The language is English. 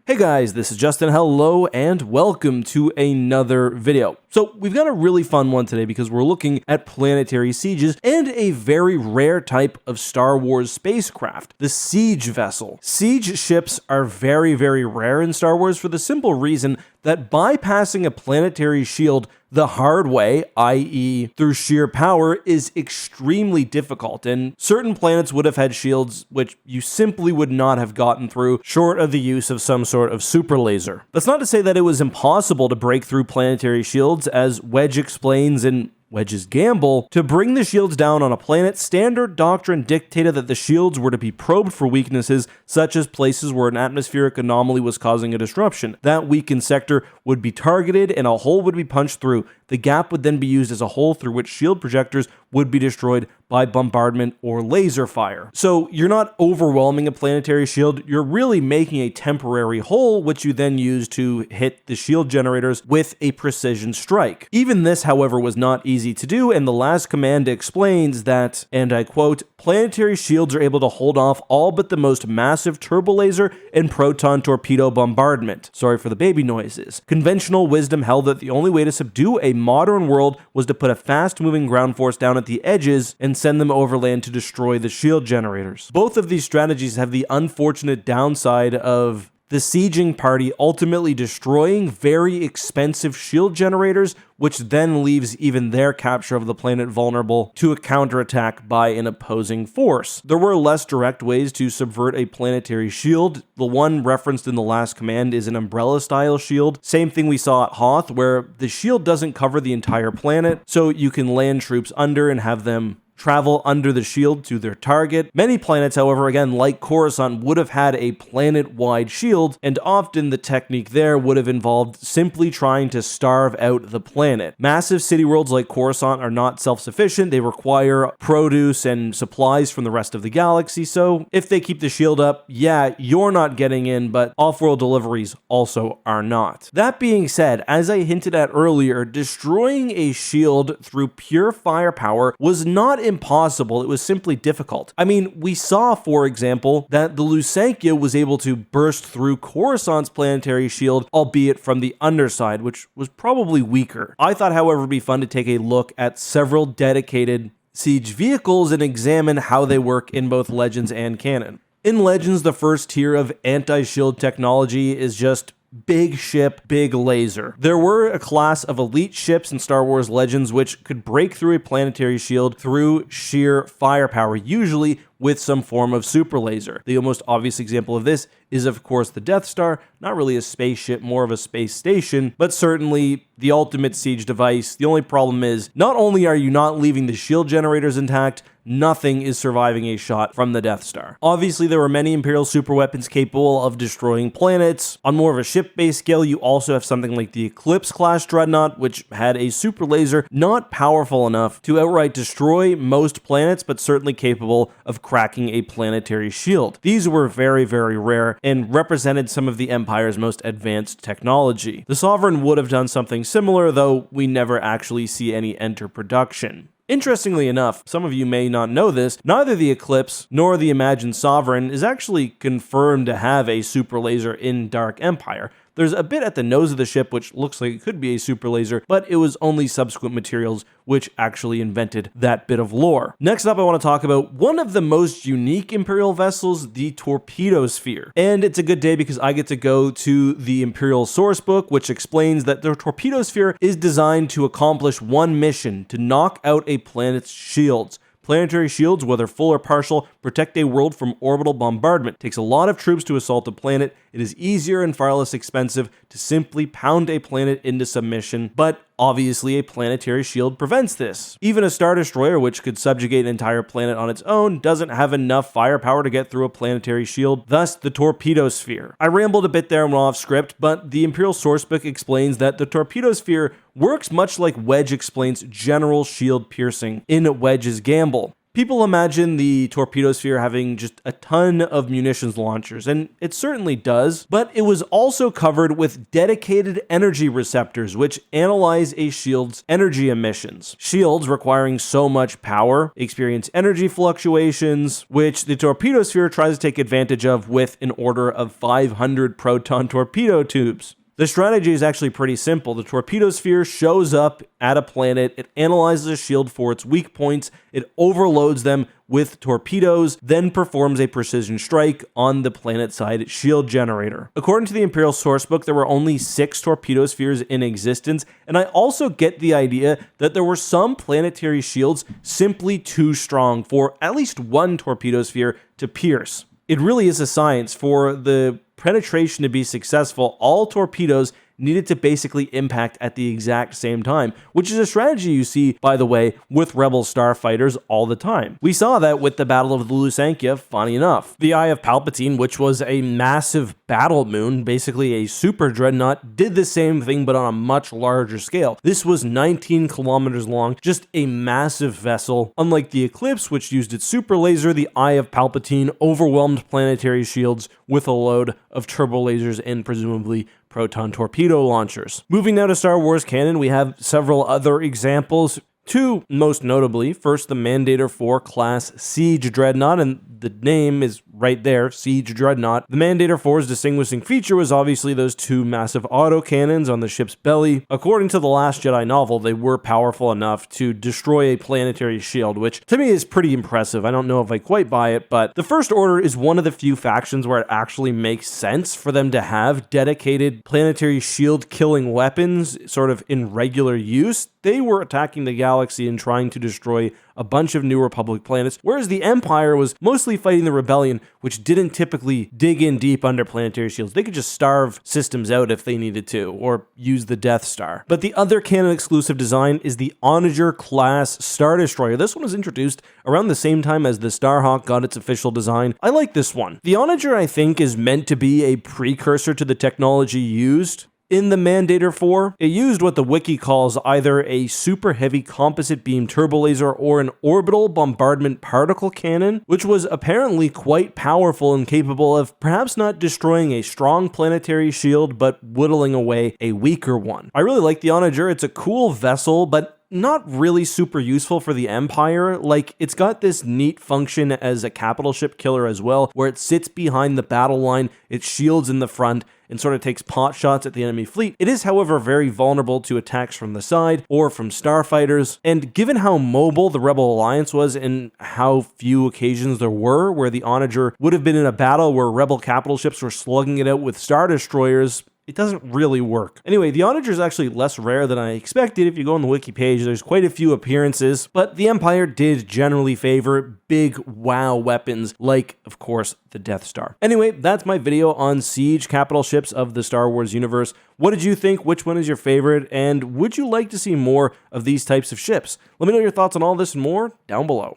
Hey guys, this is Justin. Hello and welcome to another video. So we've got a really fun one today because we're looking at planetary sieges and a very rare type of Star Wars spacecraft, the siege vessel. Siege ships are very, very rare in Star Wars for the simple reason that bypassing a planetary shield the hard way, i.e. through sheer power, is extremely difficult, and certain planets would have had shields which you simply would not have gotten through short of the use of some sort of super laser. That's not to say that it was impossible to break through planetary shields, as Wedge explains in Wedge's Gamble. To bring the shields down on a planet, standard doctrine dictated that the shields were to be probed for weaknesses, such as places where an atmospheric anomaly was causing a disruption. That weakened sector would be targeted and a hole would be punched through. The gap would then be used as a hole through which shield projectors would be destroyed by bombardment or laser fire. So you're not overwhelming a planetary shield, you're really making a temporary hole which you then use to hit the shield generators with a precision strike. Even this, however, was not easy to do, and the last command explains that, and I quote, "Planetary shields are able to hold off all but the most massive turbo laser and proton torpedo bombardment." Sorry for the baby noises. Conventional wisdom held that the only way to subdue a modern world was to put a fast-moving ground force down at the edges and send them overland to destroy the shield generators. Both of these strategies have the unfortunate downside of the sieging party ultimately destroying very expensive shield generators, which then leaves even their capture of the planet vulnerable to a counterattack by an opposing force. There were less direct ways to subvert a planetary shield. The one referenced in the last command is an umbrella-style shield. Same thing we saw at Hoth, where the shield doesn't cover the entire planet, so you can land troops under and have them travel under the shield to their target. Many planets, however, again, like Coruscant, would have had a planet-wide shield, and often the technique there would have involved simply trying to starve out the planet. Massive city worlds like Coruscant are not self-sufficient. They require produce and supplies from the rest of the galaxy, so if they keep the shield up, yeah, you're not getting in, but off-world deliveries also are not. That being said, as I hinted at earlier, destroying a shield through pure firepower was not impossible, it was simply difficult. I mean, we saw, for example, that the Lusankya was able to burst through Coruscant's planetary shield, albeit from the underside, which was probably weaker. I thought, however, it'd be fun to take a look at several dedicated siege vehicles and examine how they work in both Legends and Canon. In Legends, the first tier of anti-shield technology is just big ship, big laser. There were a class of elite ships in Star Wars Legends which could break through a planetary shield through sheer firepower, usually with some form of super laser. The most obvious example of this is, of course, the Death Star. Not really a spaceship, more of a space station, but certainly the ultimate siege device. The only problem is, not only are you not leaving the shield generators intact, nothing is surviving a shot from the Death Star. Obviously, there were many Imperial superweapons capable of destroying planets. On more of a ship-based scale, you also have something like the Eclipse-class dreadnought, which had a super laser not powerful enough to outright destroy most planets, but certainly capable of cracking a planetary shield. These were very, very rare and represented some of the Empire's most advanced technology. The Sovereign would have done something similar, though we never actually see any enter production. Interestingly enough, some of you may not know this, neither the Eclipse nor the Imagined Sovereign is actually confirmed to have a super laser in Dark Empire. There's a bit at the nose of the ship which looks like it could be a super laser, but it was only subsequent materials which actually invented that bit of lore. Next up, I want to talk about one of the most unique Imperial vessels, the Torpedo Sphere. And it's a good day because I get to go to the Imperial sourcebook, which explains that the Torpedo Sphere is designed to accomplish one mission: to knock out a planet's shields. Planetary shields, whether full or partial, protect a world from orbital bombardment. It takes a lot of troops to assault a planet. It is easier and far less expensive to simply pound a planet into submission, but obviously a planetary shield prevents this. Even a Star Destroyer, which could subjugate an entire planet on its own, doesn't have enough firepower to get through a planetary shield, thus the Torpedo Sphere. I rambled a bit there and went off script, but the Imperial sourcebook explains that the Torpedo Sphere works much like Wedge explains general shield piercing in Wedge's Gamble. People imagine the torpedo sphere having just a ton of munitions launchers, and it certainly does, but it was also covered with dedicated energy receptors, which analyze a shield's energy emissions. Shields requiring so much power experience energy fluctuations, which the torpedo sphere tries to take advantage of with an order of 500 proton torpedo tubes. The strategy is actually pretty simple. The torpedo sphere shows up at a planet, it analyzes a shield for its weak points, it overloads them with torpedoes, then performs a precision strike on the planet-side shield generator. According to the Imperial sourcebook, there were only 6 torpedo spheres in existence, and I also get the idea that there were some planetary shields simply too strong for at least one torpedo sphere to pierce. It really is a science. For the penetration to be successful, all torpedoes needed to basically impact at the exact same time, which is a strategy you see, by the way, with Rebel starfighters all the time. We saw that with the Battle of the Lusankya, funny enough. The Eye of Palpatine, which was a massive battle moon, basically a super dreadnought, did the same thing but on a much larger scale. This was 19 kilometers long, just a massive vessel. Unlike the Eclipse, which used its super laser, the Eye of Palpatine overwhelmed planetary shields with a load of turbo lasers and presumably proton torpedo launchers. Moving now to Star Wars canon, we have several other examples. 2, most notably. First, the Mandator 4 class Siege Dreadnought, and the name is right there, Siege Dreadnought. The Mandator 4's distinguishing feature was obviously those 2 massive autocannons on the ship's belly. According to the Last Jedi novel, they were powerful enough to destroy a planetary shield, which to me is pretty impressive. I don't know if I quite buy it, but the First Order is one of the few factions where it actually makes sense for them to have dedicated planetary shield killing weapons sort of in regular use. They were attacking the galaxy and trying to destroy a bunch of New Republic planets, whereas the Empire was mostly fighting the Rebellion, which didn't typically dig in deep under planetary shields. They could just starve systems out if they needed to, or use the Death Star. But the other canon-exclusive design is the Onager-class Star Destroyer. This one was introduced around the same time as the Starhawk got its official design. I like this one. The Onager, I think, is meant to be a precursor to the technology used in the Mandator 4. It used what the wiki calls either a super heavy composite beam turbo laser or an orbital bombardment particle cannon, which was apparently quite powerful and capable of perhaps not destroying a strong planetary shield, but whittling away a weaker one. I really like the Onager. It's a cool vessel, but not really super useful for the Empire. Like, it's got this neat function as a capital ship killer as well, where it sits behind the battle line, it shields in the front, and sort of takes pot shots at the enemy fleet. It is, however, very vulnerable to attacks from the side or from starfighters, and given how mobile the Rebel Alliance was and how few occasions there were where the Onager would have been in a battle where Rebel capital ships were slugging it out with Star Destroyers, it doesn't really work. Anyway, the Onager is actually less rare than I expected. If you go on the wiki page, there's quite a few appearances, but the Empire did generally favor big wow weapons like, of course, the Death Star. Anyway, that's my video on siege capital ships of the Star Wars universe. What did you think? Which one is your favorite? And would you like to see more of these types of ships? Let me know your thoughts on all this and more down below.